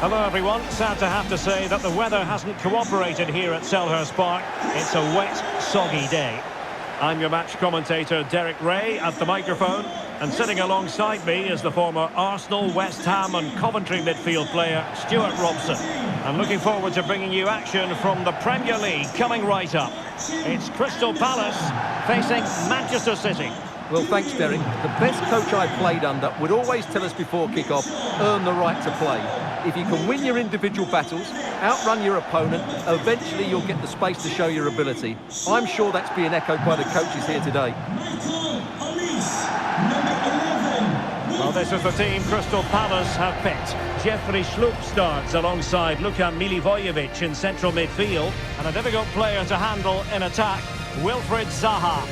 Hello everyone, sad to have to say that the weather hasn't cooperated here at Selhurst Park. It's a wet, soggy day. I'm your match commentator Derek Ray at the microphone, and sitting alongside me is the former Arsenal, West Ham and Coventry midfield player Stuart Robson. I'm looking forward to bringing you action from the Premier League coming right up. It's Crystal Palace facing Manchester City. Well, thanks, Derek. The best coach I played under would always tell us before kick-off, earn the right to play. If you can win your individual battles, outrun your opponent, eventually you'll get the space to show your ability. I'm sure that's being echoed by the coaches here today. Well, this is the team Crystal Palace have picked. Jeffrey Schlupp starts alongside Luka Milivojevic in central midfield, and a difficult player to handle in attack, Wilfried Zaha.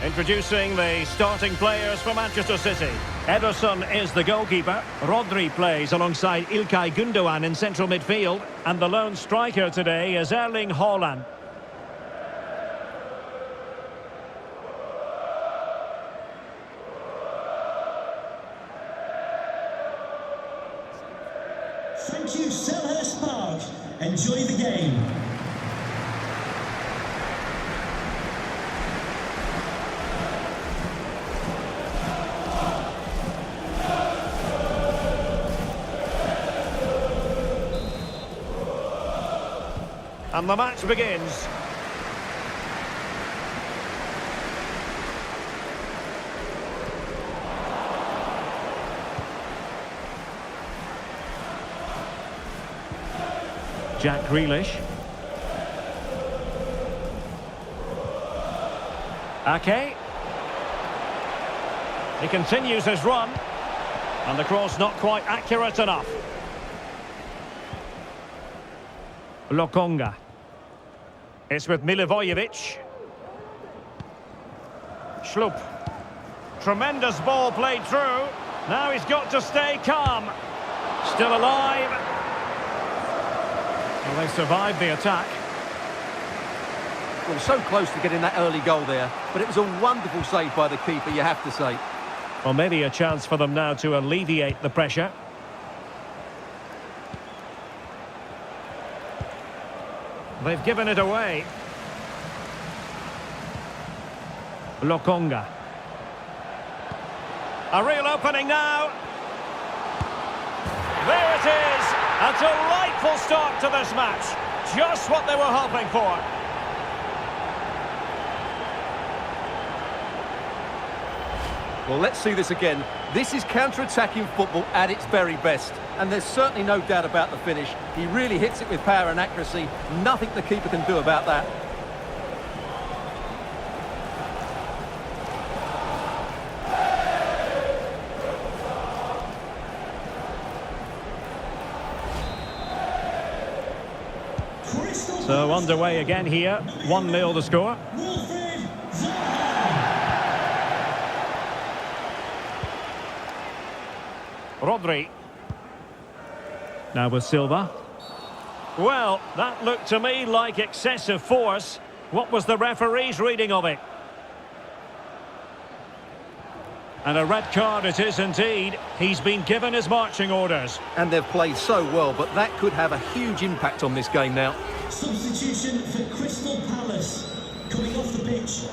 Introducing the starting players for Manchester City. Ederson is the goalkeeper. Rodri plays alongside İlkay Gündoğan in central midfield. And the lone striker today is Erling Haaland. Thank you, Selhurst Park. Enjoy the game. And the match begins. Jack Grealish. Ake. He continues his run. And the cross not quite accurate enough. Lokonga. It's with Milivojevic. Schlupp. Tremendous ball played through. Now he's got to stay calm. Still alive. Well, they survived the attack. Well, so close to getting that early goal there, but it was a wonderful save by the keeper, you have to say. Well, maybe a chance for them now to alleviate the pressure. They've given it away. Lokonga. A real opening now. There it is. A delightful start to this match. Just what they were hoping for. Well, let's see this again. This is counter-attacking football at its very best. And there's certainly no doubt about the finish. He really hits it with power and accuracy. Nothing the keeper can do about that. So underway again here. 1-0 the score. Rodri. Now with Silva. Well, that looked to me like excessive force. What was the referee's reading of it? And a red card it is indeed. He's been given his marching orders. And they've played so well, but that could have a huge impact on this game now. Substitution for Crystal Palace. Coming off the pitch.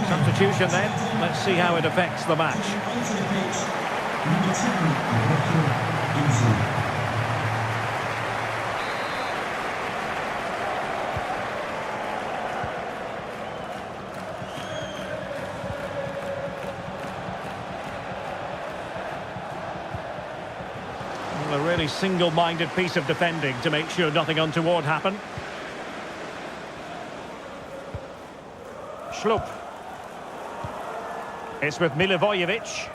Substitution then. Let's see how it affects the match. Onto the pitch. Number 10, A really single-minded piece of defending to make sure nothing untoward happened. Schlupp. It's with Milivojevic.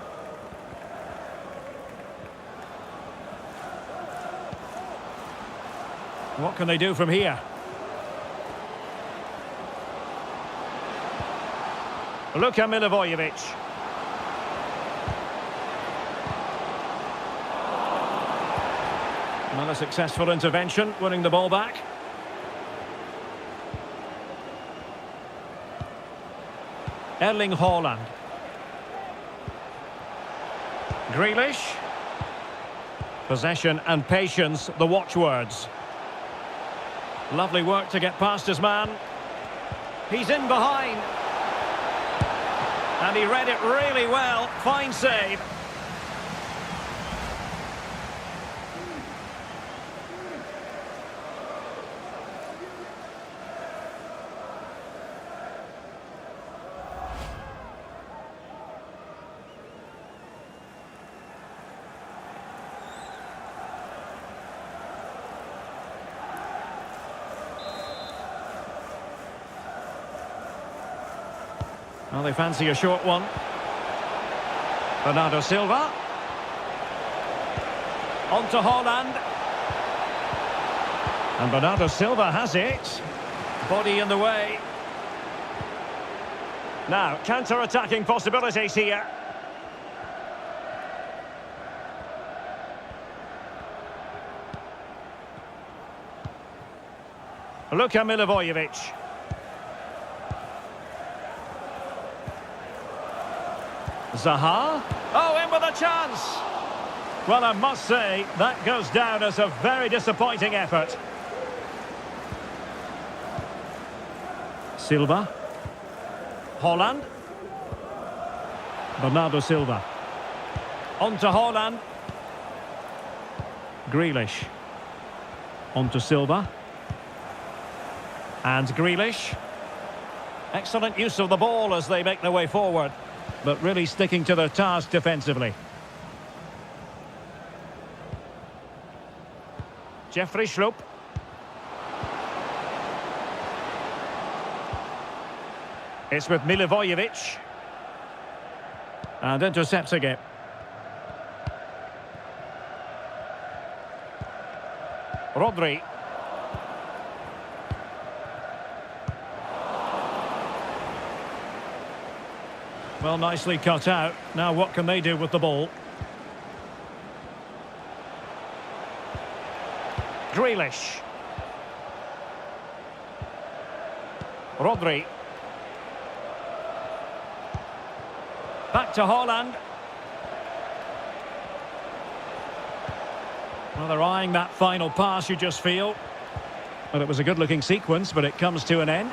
What can they do from here? Luka Milivojevic. Not a successful intervention, winning the ball back. Erling Haaland. Grealish. Possession and patience, the watchwords. Lovely work to get past his man. He's in behind. And he read it really well. Fine save. Well, they fancy a short one. Bernardo Silva. On to Haaland. And Bernardo Silva has it. Body in the way. Now, counter-attacking possibilities here. Luka Milivojevic. Zaha. Oh, in with a chance. Well, I must say, that goes down as a very disappointing effort. Silva. Haaland. Bernardo Silva. On to Haaland. Grealish. On to Silva. And Grealish. Excellent use of the ball as they make their way forward, but really sticking to their task defensively. Jeffrey Schlupp. It's with Milivojevic. And intercepting it. Rodri. Well, nicely cut out. Now what can they do with the ball? Grealish. Rodri. Back to Haaland. Well, they're eyeing that final pass, you just feel. Well, it was a good-looking sequence, but it comes to an end.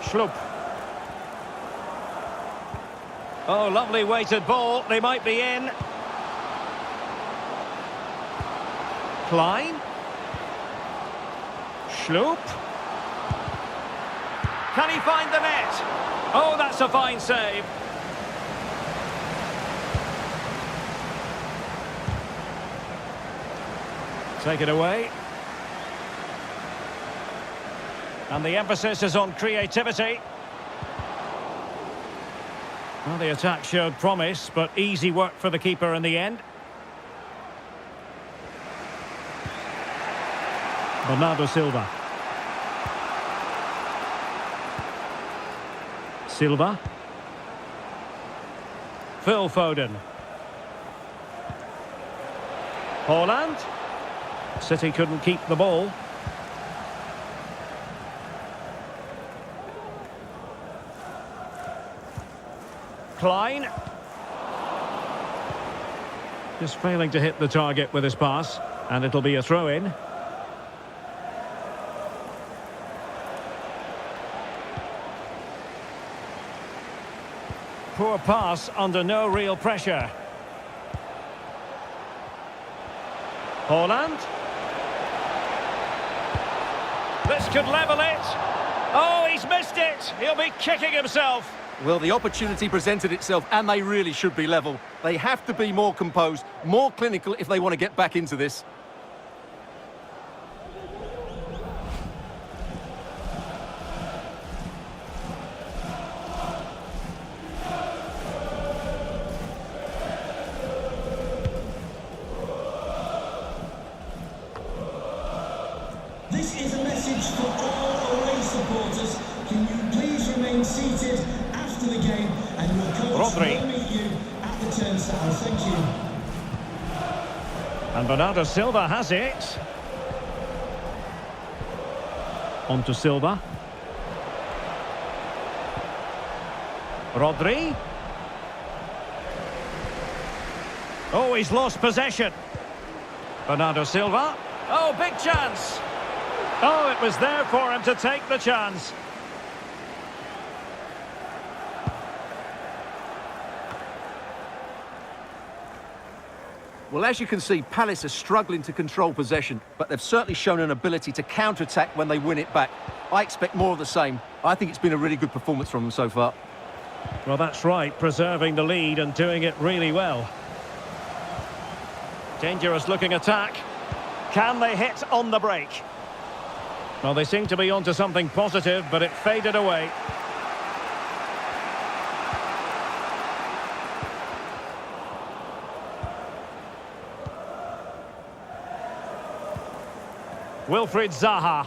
Schlupp. Oh, lovely weighted ball. They might be in. Klein. Schlupp. Can he find the net? Oh, that's a fine save. Take it away. And the emphasis is on creativity. Well, the attack showed promise, but easy work for the keeper in the end. Bernardo Silva. Silva. Phil Foden. Haaland. City couldn't keep the ball. Klein. Just failing to hit the target with his pass, and it'll be a throw-in. Poor pass under no real pressure. Haaland. This could level it. Oh, he's missed it. He'll be kicking himself. Well, the opportunity presented itself, and they really should be level. They have to be more composed, more clinical if they want to get back into this. This is a message for all away supporters. Can you please remain seated after the game, and your coach Rodri. will meet you at the return, Sal. Thank you. And Bernardo Silva has it. On to Silva. Rodri. Oh, he's lost possession. Bernardo Silva. Oh, big chance. Oh, it was there for him to take the chance. Well, as you can see, Palace are struggling to control possession, but they've certainly shown an ability to counter-attack when they win it back. I expect more of the same. I think it's been a really good performance from them so far. Well, that's right, preserving the lead and doing it really well. Dangerous looking attack. Can they hit on the break? Well, they seem to be onto something positive, but it faded away. Wilfried Zaha.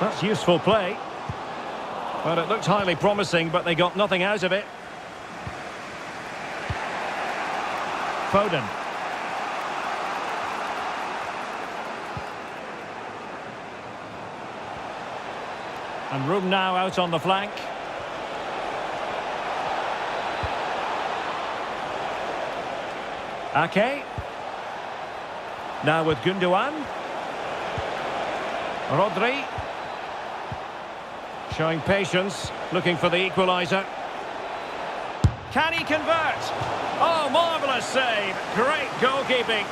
That's useful play. Well, it looked highly promising, but they got nothing out of it. Foden. And room now out on the flank. Ake. Now with Gundogan. Rodri. Showing patience, looking for the equaliser. Can he convert? Oh, marvellous save. Great goalkeeping.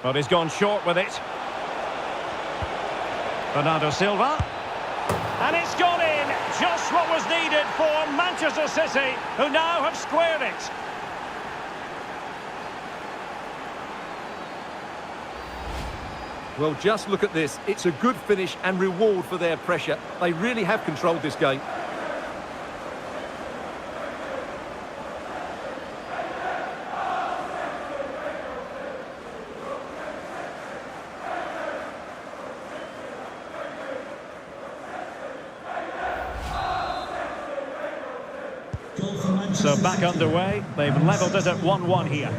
But he's gone short with it. Bernardo Silva. And it's gone in. Just what was needed for Manchester City, who now have squared it. Well, just look at this. It's a good finish and reward for their pressure. They really have controlled this game. So back underway. They've levelled it at 1-1 here.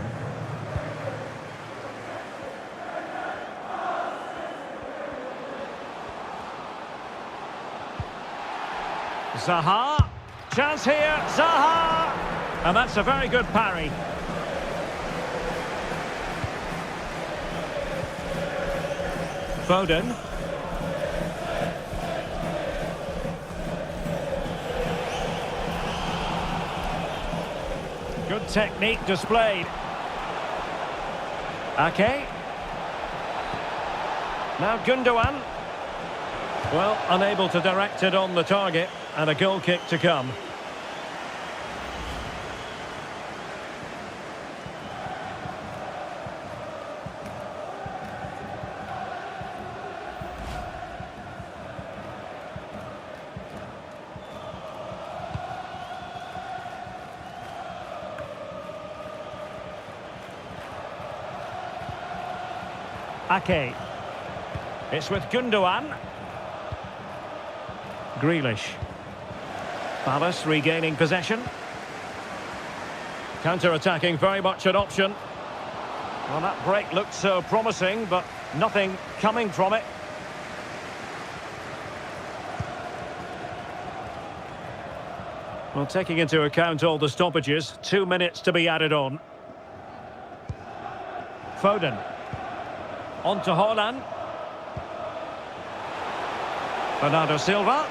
Zaha. Chance here. Zaha. And that's a very good parry. Foden. Good technique displayed. Ake. Now Gundogan. Well, unable to direct it on the target, and a goal kick to come. Ake. It's with Gundogan. Grealish. Palace regaining possession. Counter-attacking, very much an option. Well, that break looked so promising, but nothing coming from it. Well, taking into account all the stoppages, 2 minutes to be added on. Foden. On to Haaland. Bernardo Silva.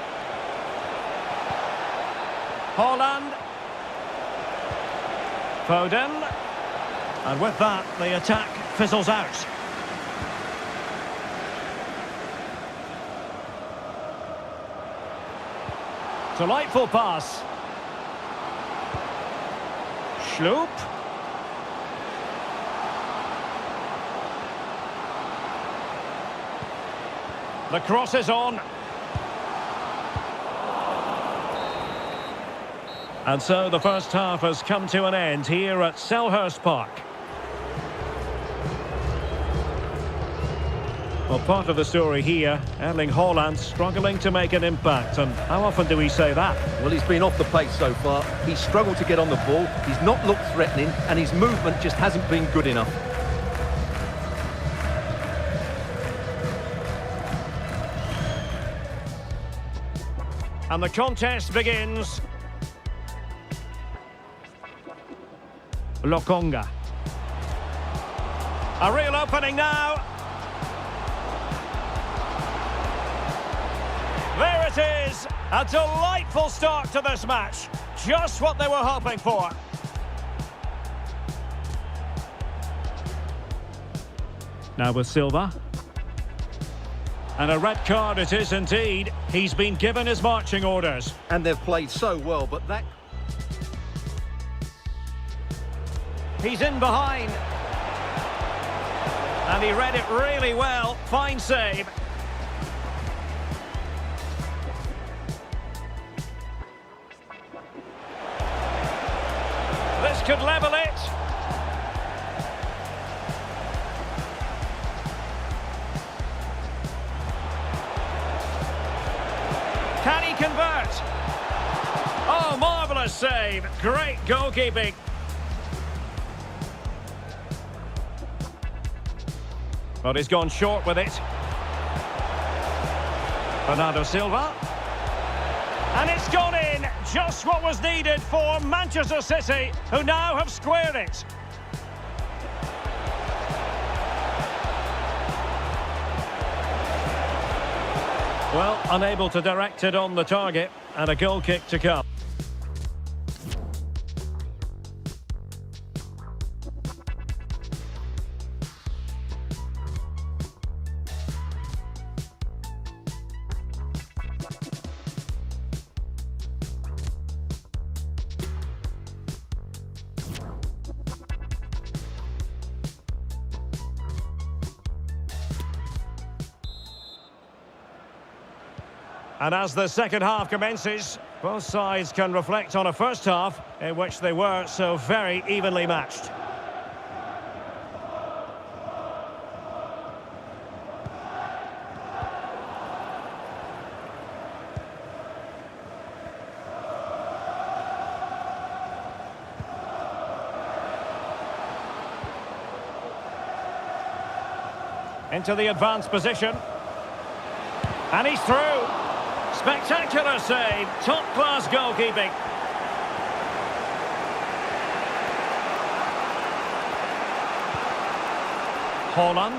Haaland. Foden. And with that, the attack fizzles out. Delightful pass. Schloop. The cross is on. And so the first half has come to an end here at Selhurst Park. Well, part of the story here, Erling Haaland struggling to make an impact. And how often do we say that? Well, he's been off the pace so far. He's struggled to get on the ball. He's not looked threatening, and his movement just hasn't been good enough. And the contest begins. Lokonga. A real opening now. There it is. A delightful start to this match. Just what they were hoping for. Now with Silva. And a red card it is indeed. He's been given his marching orders. And they've played so well, but that... He's in behind. And he read it really well. Fine save. This could level it. Can he convert? Oh, marvellous save. Great goalkeeping. But he's gone short with it. Bernardo Silva. And it's gone in. Just what was needed for Manchester City, who now have squared it. Well, unable to direct it on the target, and a goal kick to come. And as the second half commences, both sides can reflect on a first half in which they were so very evenly matched. Into the advanced position. And he's through. Spectacular save, top-class goalkeeping. Haaland.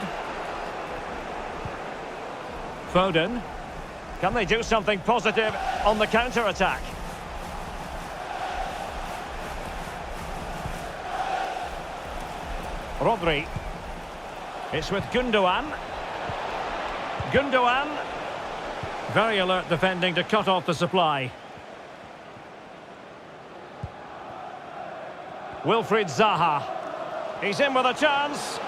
Foden. Can they do something positive on the counter-attack? Rodri. It's with Gundogan. Gundogan. Very alert defending to cut off the supply. Wilfried Zaha. He's in with a chance.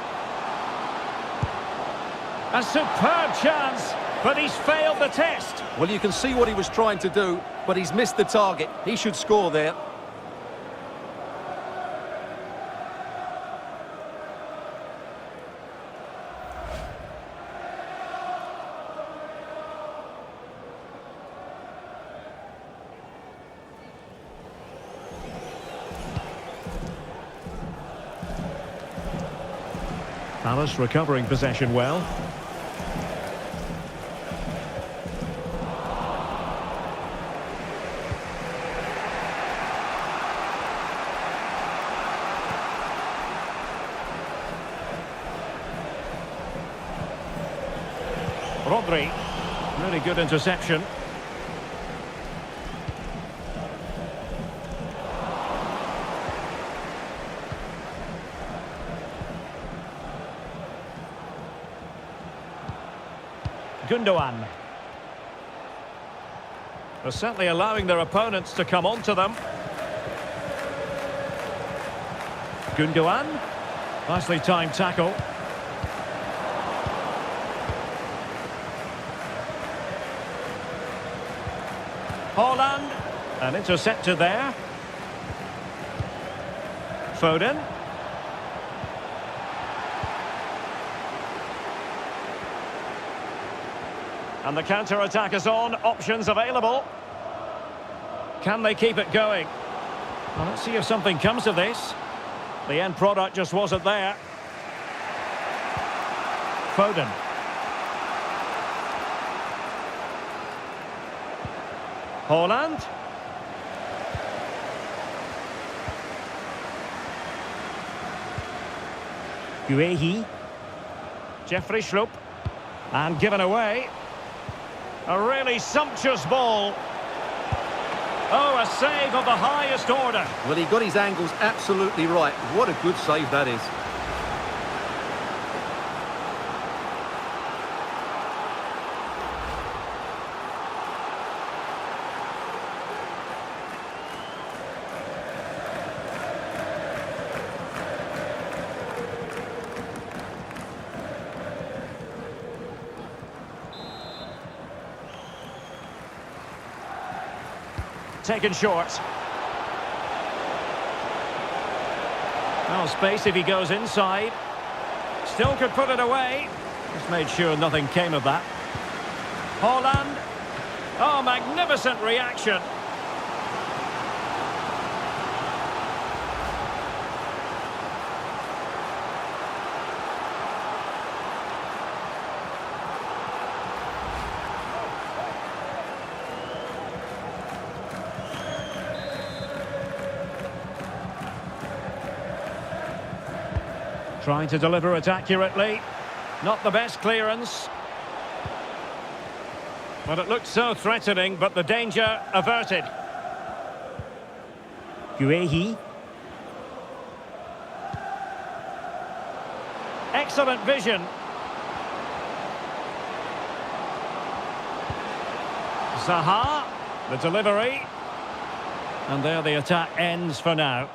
A superb chance, but he's failed the test. Well, you can see what he was trying to do, but he's missed the target. He should score there. Palace recovering possession well. Rodri, really good interception. Gundogan. They're certainly allowing their opponents to come onto them. Gundogan. Nicely timed tackle. Haaland. And intercepted there. Foden. And the counter-attack is on. Options available. Can they keep it going? Well, let's see if something comes of this. The end product just wasn't there. Foden. Haaland. Guehi. Jeffrey Schlupp. And given away. A really sumptuous ball. Oh, a save of the highest order. Well, he got his angles absolutely right. What a good save that is. Taken short. Well, space if he goes inside. Still could put it away. Just made sure nothing came of that. Haaland. Oh, magnificent reaction. Trying to deliver it accurately. Not the best clearance. But it looked so threatening, but the danger averted. Guehi. Excellent vision. Zaha. The delivery. And there the attack ends for now.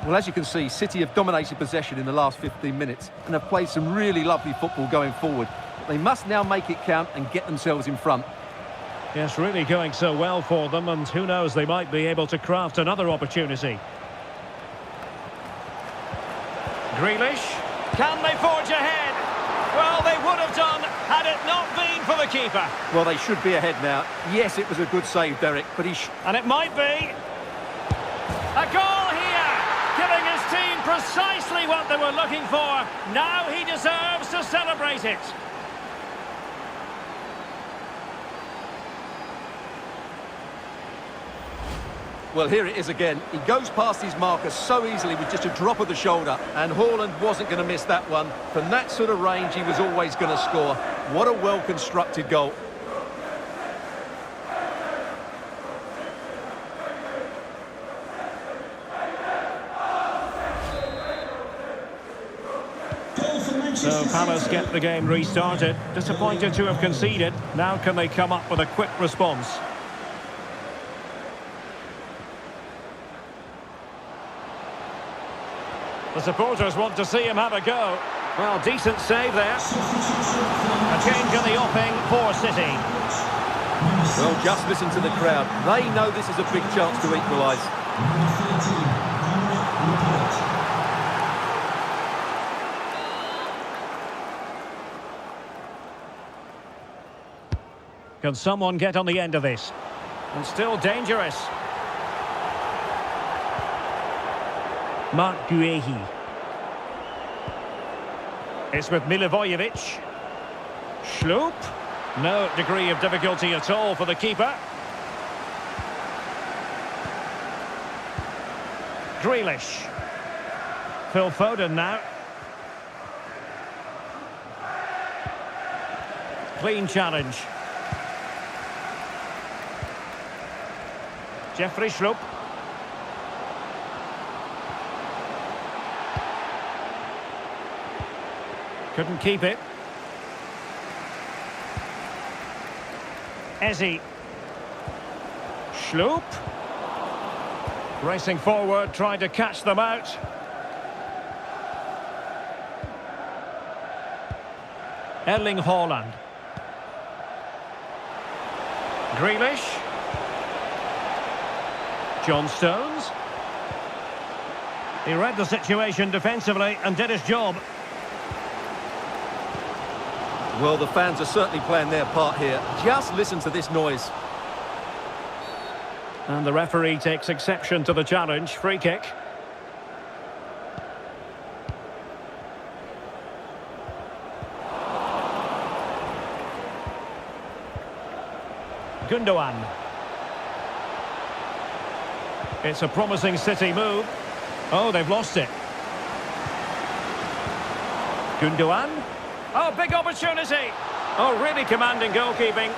Well, as you can see, City have dominated possession in the last 15 minutes and have played some really lovely football going forward. They must now make it count and get themselves in front. Yes, really going so well for them, and who knows, they might be able to craft another opportunity. Grealish. Can they forge ahead? Well, they would have done had it not been for the keeper. Well, they should be ahead now. Yes, it was a good save, Derek, but And it might be a goal here, giving his team precisely what they were looking for. Now he deserves to celebrate it. Well, here it is again. He goes past his marker so easily with just a drop of the shoulder, and Haaland wasn't going to miss that one. From that sort of range, he was always going to score. What a well-constructed goal. So Palace get the game restarted. Disappointed to have conceded. Now can they come up with a quick response? The supporters want to see him have a go. Well, decent save there. A change in the offing for City. Well, just listen to the crowd. They know this is a big chance to equalise. Can someone get on the end of this? And still dangerous. Mark Guehi. It's with Milivojevic. Schlupp. No degree of difficulty at all for the keeper. Grealish. Phil Foden now. Clean challenge. Jeffrey Schlupp. Couldn't keep it. Eze. Schloop. Racing forward, trying to catch them out. Erling Haaland. Grealish. John Stones. He read the situation defensively and did his job. Well, the fans are certainly playing their part here. Just listen to this noise. And the referee takes exception to the challenge. Free kick. Gundogan. It's a promising City move. Oh, they've lost it. Gundogan. Oh, big opportunity. Oh, really commanding goalkeeping.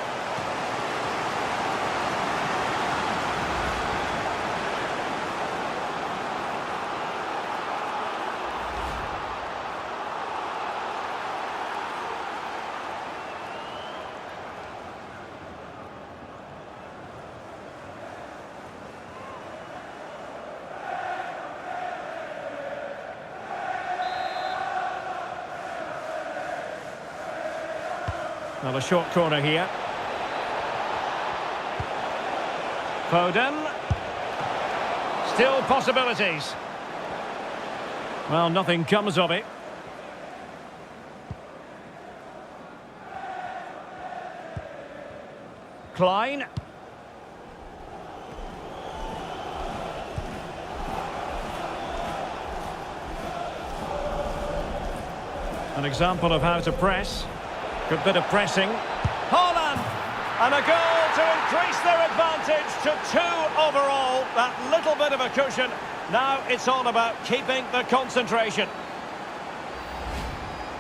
Well, a short corner here. Foden. Still possibilities. Well, nothing comes of it. Klein. An example of how to press. Good bit of pressing. Haaland! And a goal to increase their advantage to 2 overall. That little bit of a cushion. Now it's all about keeping the concentration.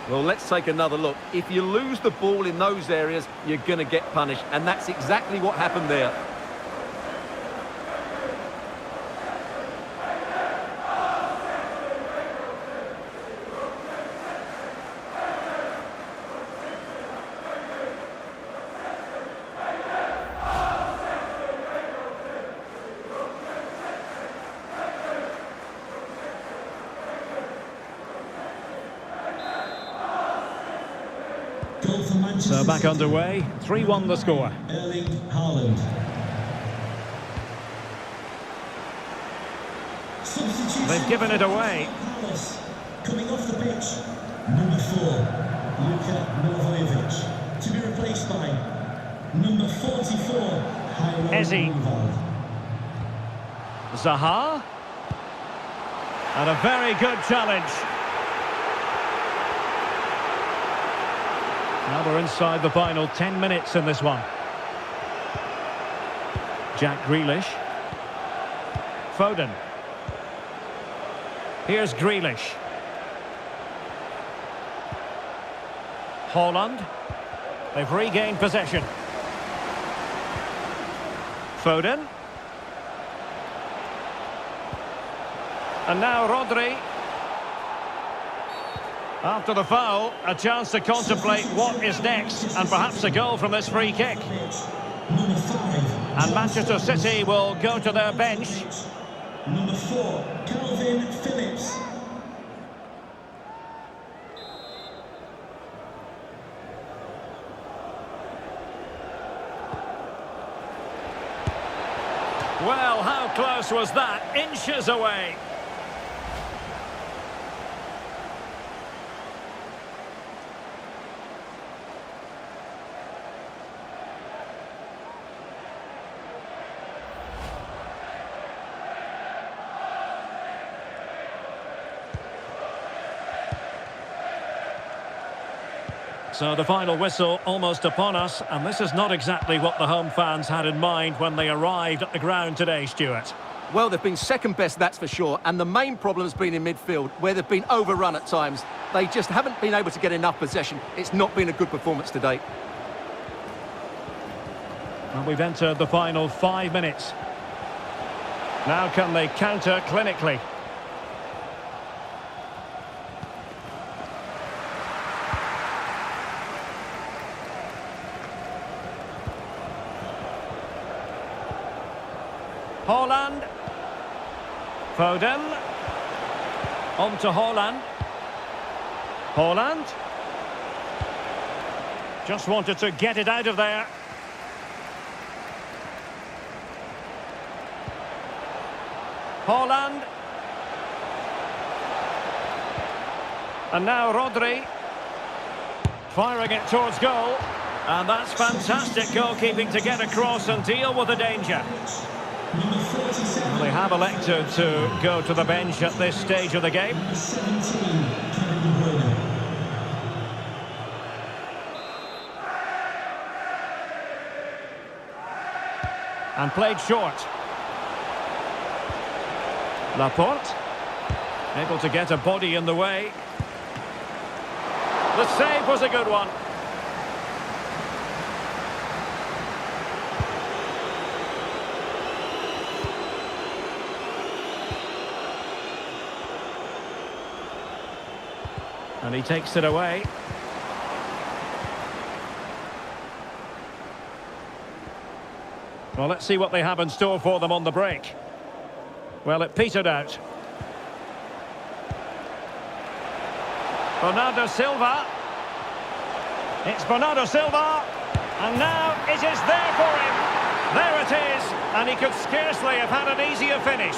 Well, let's take another look. If you lose the ball in those areas, you're going to get punished. And that's exactly what happened there. So back underway, 3-1 the score. Erling Haaland. They've given it away. Coming off the pitch, number 4, Luka Milivojevic, to be replaced by number 44, Eze. Zaha. And a very good challenge. Now we're inside the final 10 minutes in this one. Jack Grealish. Foden. Here's Grealish. Haaland. They've regained possession. Foden. And now Rodri. After the foul, a chance to contemplate what is next, and perhaps a goal from this free kick. And Manchester City will go to their bench. Number 4, Calvin Phillips. Well, how close was that? Inches away. So the final whistle almost upon us, and this is not exactly what the home fans had in mind when they arrived at the ground today, Stuart. Well, they've been second best, that's for sure, and the main problem has been in midfield, where they've been overrun at times. They just haven't been able to get enough possession. It's not been a good performance today. And we've entered the final 5 minutes. Now can they counter clinically? Haaland. Foden. On to Haaland. Haaland. Just wanted to get it out of there. Haaland. And now Rodri. Firing it towards goal. And that's fantastic goalkeeping to get across and deal with the danger. They have elected to go to the bench at this stage of the game. And played short. Laporte. Able to get a body in the way. The save was a good one. And he takes it away. Well, let's see what they have in store for them on the break. Well, it petered out. Bernardo Silva. It's Bernardo Silva. And now it is there for him. There it is. And he could scarcely have had an easier finish.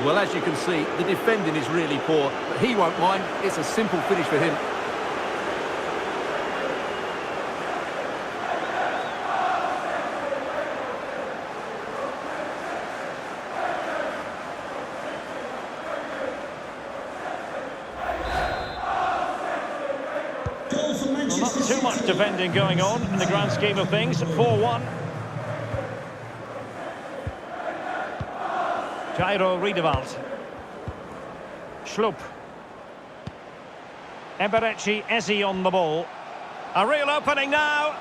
Well, as you can see, the defending is really poor, but he won't mind. It's a simple finish for him. Well, not too much defending going on in the grand scheme of things. 4-1. Jairo Riedewald. Schlupp. Eberechi Eze on the ball. A real opening now.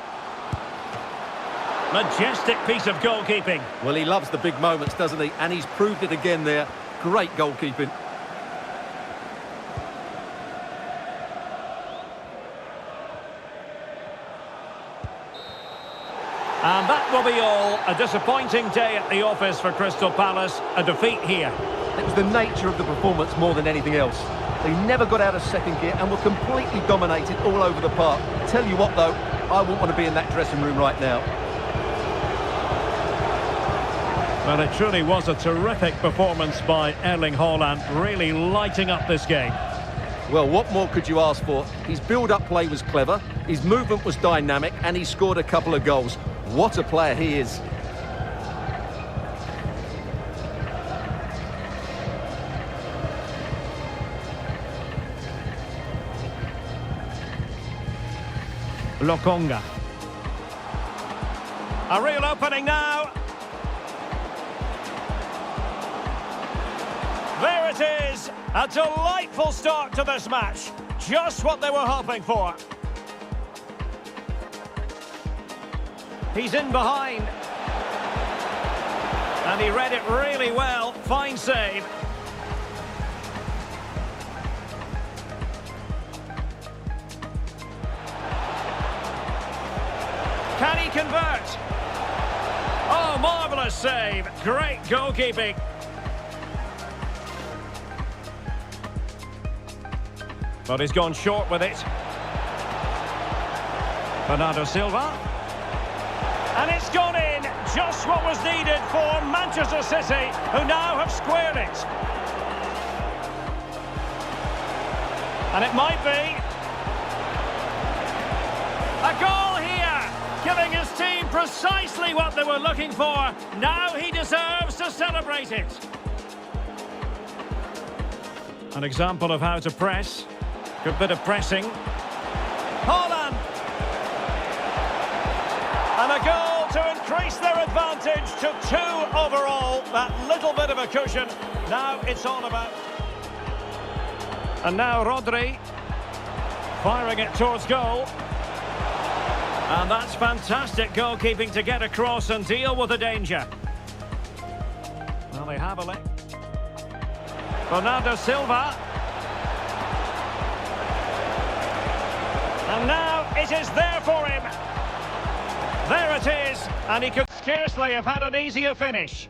Majestic piece of goalkeeping. Well, he loves the big moments, doesn't he? And he's proved it again there. Great goalkeeping. And that will be all. A disappointing day at the office for Crystal Palace. A defeat here. It was the nature of the performance more than anything else. They never got out of second gear and were completely dominated all over the park. Tell you what, though, I wouldn't want to be in that dressing room right now. Well, it truly was a terrific performance by Erling Haaland, really lighting up this game. Well, what more could you ask for? His build-up play was clever, his movement was dynamic, and he scored a couple of goals. What a player he is. Lokonga. A real opening now. There it is. A delightful start to this match. Just what they were hoping for. He's in behind. And he read it really well. Fine save. Can he convert? Oh, marvellous save. Great goalkeeping. But he's gone short with it. Bernardo Silva. And it's gone in. Just what was needed for Manchester City, who now have squared it. And it might be a goal here, giving his team precisely what they were looking for. Now he deserves to celebrate it. An example of how to press. Good bit of pressing. Haaland. And a goal to increase their advantage to 2 overall. That little bit of a cushion. Now it's all about. And now Rodri. Firing it towards goal. And that's fantastic goalkeeping to get across and deal with the danger. Well, they have a leg. Bernardo Silva. And now It is there for him. There it is, and he could scarcely have had an easier finish.